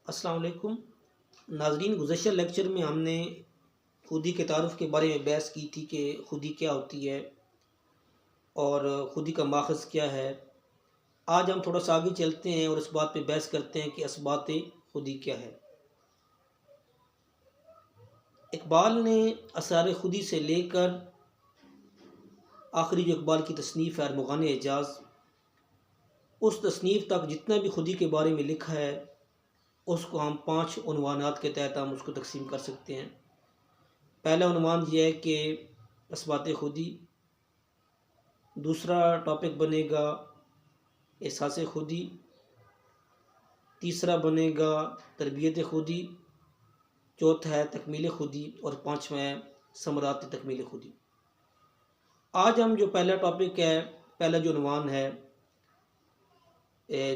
السلام علیکم ناظرین، گزشتہ لیکچر میں ہم نے خودی کے تعارف کے بارے میں بحث کی تھی کہ خودی کیا ہوتی ہے اور خودی کا ماخذ کیا ہے۔ آج ہم تھوڑا سا آگے چلتے ہیں اور اس بات پہ بحث کرتے ہیں کہ اثبات خودی کیا ہے۔ اقبال نے اسرار خودی سے لے کر آخری جو اقبال کی تصنیف ہے ارمغان اعجاز، اس تصنیف تک جتنا بھی خودی کے بارے میں لکھا ہے اس کو ہم 5 عنوانات کے تحت ہم اس کو تقسیم کر سکتے ہیں۔ پہلا عنوان یہ ہے کہ اثبات خودی، دوسرا ٹاپک بنے گا احساس خودی، تیسرا بنے گا تربیت خودی، چوتھا ہے تکمیل خودی اور پانچواں ہے ثمرات تکمیل خودی۔ آج ہم جو پہلا ٹاپک ہے، پہلا جو عنوان ہے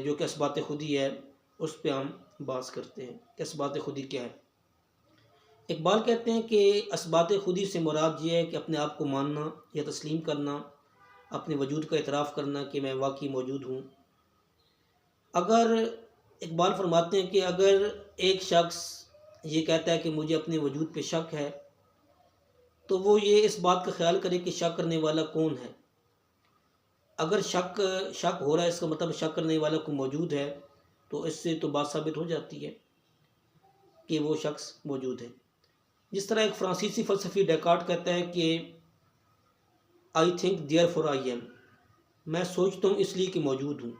جو کہ اثبات خودی ہے، اس پہ ہم بات کرتے ہیں کہ اثبات خودی کیا ہے۔ اقبال کہتے ہیں کہ اثبات خودی سے مراد یہ ہے کہ اپنے آپ کو ماننا یا تسلیم کرنا، اپنے وجود کا اعتراف کرنا کہ میں واقعی موجود ہوں۔ اگر اقبال فرماتے ہیں کہ اگر ایک شخص یہ کہتا ہے کہ مجھے اپنے وجود پہ شک ہے تو وہ یہ اس بات کا خیال کرے کہ شک کرنے والا کون ہے۔ اگر شک ہو رہا ہے، اس کا مطلب شک کرنے والا کوئی موجود ہے، تو اس سے تو بات ثابت ہو جاتی ہے کہ وہ شخص موجود ہے۔ جس طرح ایک فرانسیسی فلسفی ڈیکارٹ کہتا ہے کہ I think therefore I am, میں سوچتا ہوں اس لیے کہ موجود ہوں،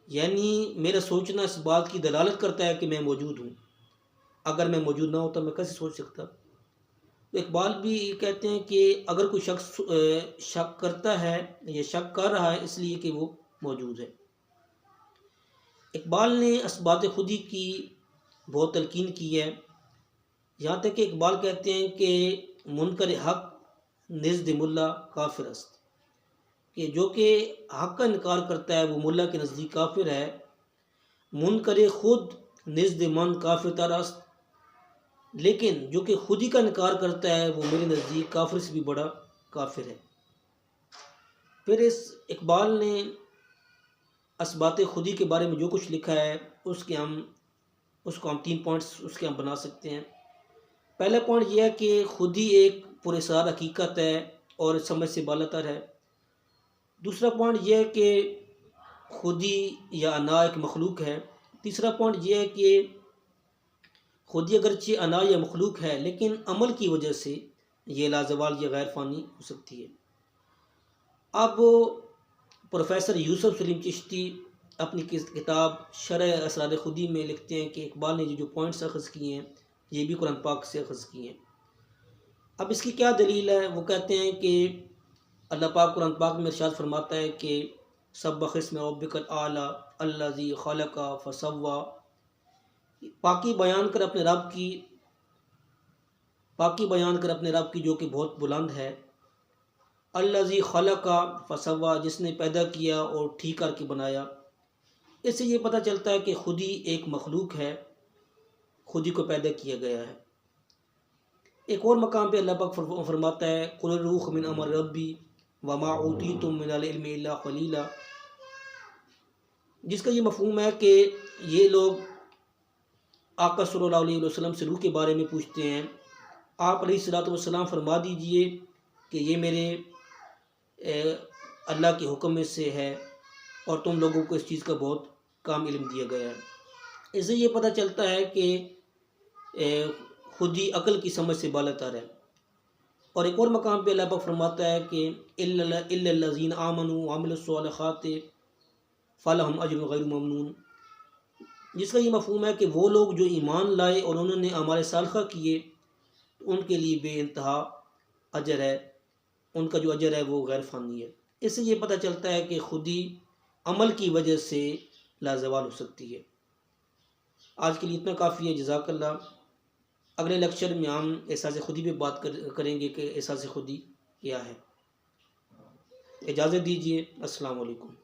یعنی میرا سوچنا اس بات کی دلالت کرتا ہے کہ میں موجود ہوں۔ اگر میں موجود نہ ہوتا میں کیسے سوچ سکتا؟ تو اقبال بھی کہتے ہیں کہ اگر کوئی شخص شک کرتا ہے یا شک کر رہا ہے اس لیے کہ وہ موجود ہے۔ اقبال نے اثبات خودی کی بہت تلقین کی ہے، یہاں تک کہ اقبال کہتے ہیں کہ منکر حق نزد ملا کافر است، کہ جو کہ حق کا انکار کرتا ہے وہ ملا کے نزدیک کافر ہے۔ منکر خود نزد من کافر تر است، لیکن جو کہ خودی کا انکار کرتا ہے وہ میرے نزدیک کافر سے بھی بڑا کافر ہے۔ پھر اس اقبال نے اثبات خودی کے بارے میں جو کچھ لکھا ہے اس کو ہم 3 پوائنٹس اس کے ہم بنا سکتے ہیں۔ پہلا پوائنٹ یہ ہے کہ خودی ایک پراسرار حقیقت ہے اور سمجھ سے بالاتر ہے۔ دوسرا پوائنٹ یہ ہے کہ خودی یا انا ایک مخلوق ہے۔ تیسرا پوائنٹ یہ ہے کہ خودی اگرچہ انا یا مخلوق ہے لیکن عمل کی وجہ سے یہ لازوال یا غیر فانی ہو سکتی ہے۔ اب پروفیسر یوسف سلیم چشتی اپنی کتاب شرح اسرار خودی میں لکھتے ہیں کہ اقبال نے جو پوائنٹس اخذ کیے ہیں یہ بھی قرآن پاک سے اخذ کیے ہیں۔ اب اس کی کیا دلیل ہے؟ وہ کہتے ہیں کہ اللہ پاک قرآن پاک میں ارشاد فرماتا ہے کہ سبح اسم ربک الاعلی الذی خلق فسوی، پاکی بیان کر اپنے رب کی جو کہ بہت بلند ہے۔ الذی خلق فسوی، جس نے پیدا کیا اور ٹھیک کر کے بنایا۔ اس سے یہ پتہ چلتا ہے کہ خودی ایک مخلوق ہے، خودی کو پیدا کیا گیا ہے۔ ایک اور مقام پہ اللہ پاک فرماتا ہے قل الروح من امر ربی وما اوتیتم من العلم الا قلیلا، جس کا یہ مفہوم ہے کہ یہ لوگ آقا صلی اللہ علیہ وسلم سے روح کے بارے میں پوچھتے ہیں، آپ علیہ الصلوۃ والسلام فرما دیجئے کہ یہ میرے اللہ کے حکم میں سے ہے اور تم لوگوں کو اس چیز کا بہت کام علم دیا گیا ہے۔ اس سے یہ پتہ چلتا ہے کہ خودی عقل کی سمجھ سے بالاتر ہے۔ اور ایک اور مقام پہ اللہ پاک فرماتا ہے کہ الا الذین آمنوا وعملوا الصالحات فلہم اجر غیر ممنون، جس کا یہ مفہوم ہے کہ وہ لوگ جو ایمان لائے اور انہوں نے اعمال صالحہ کیے تو ان کے لیے بے انتہا اجر ہے، ان کا جو اجر ہے وہ غیر فانی ہے۔ اس سے یہ پتہ چلتا ہے کہ خودی عمل کی وجہ سے لازوال ہو سکتی ہے۔ آج کے لیے اتنا کافی ہے، جزاک اللہ۔ اگلے لیکچر میں ہم احساس خودی پہ بات کریں گے کہ احساس خودی کیا ہے۔ اجازت دیجیے، السلام علیکم۔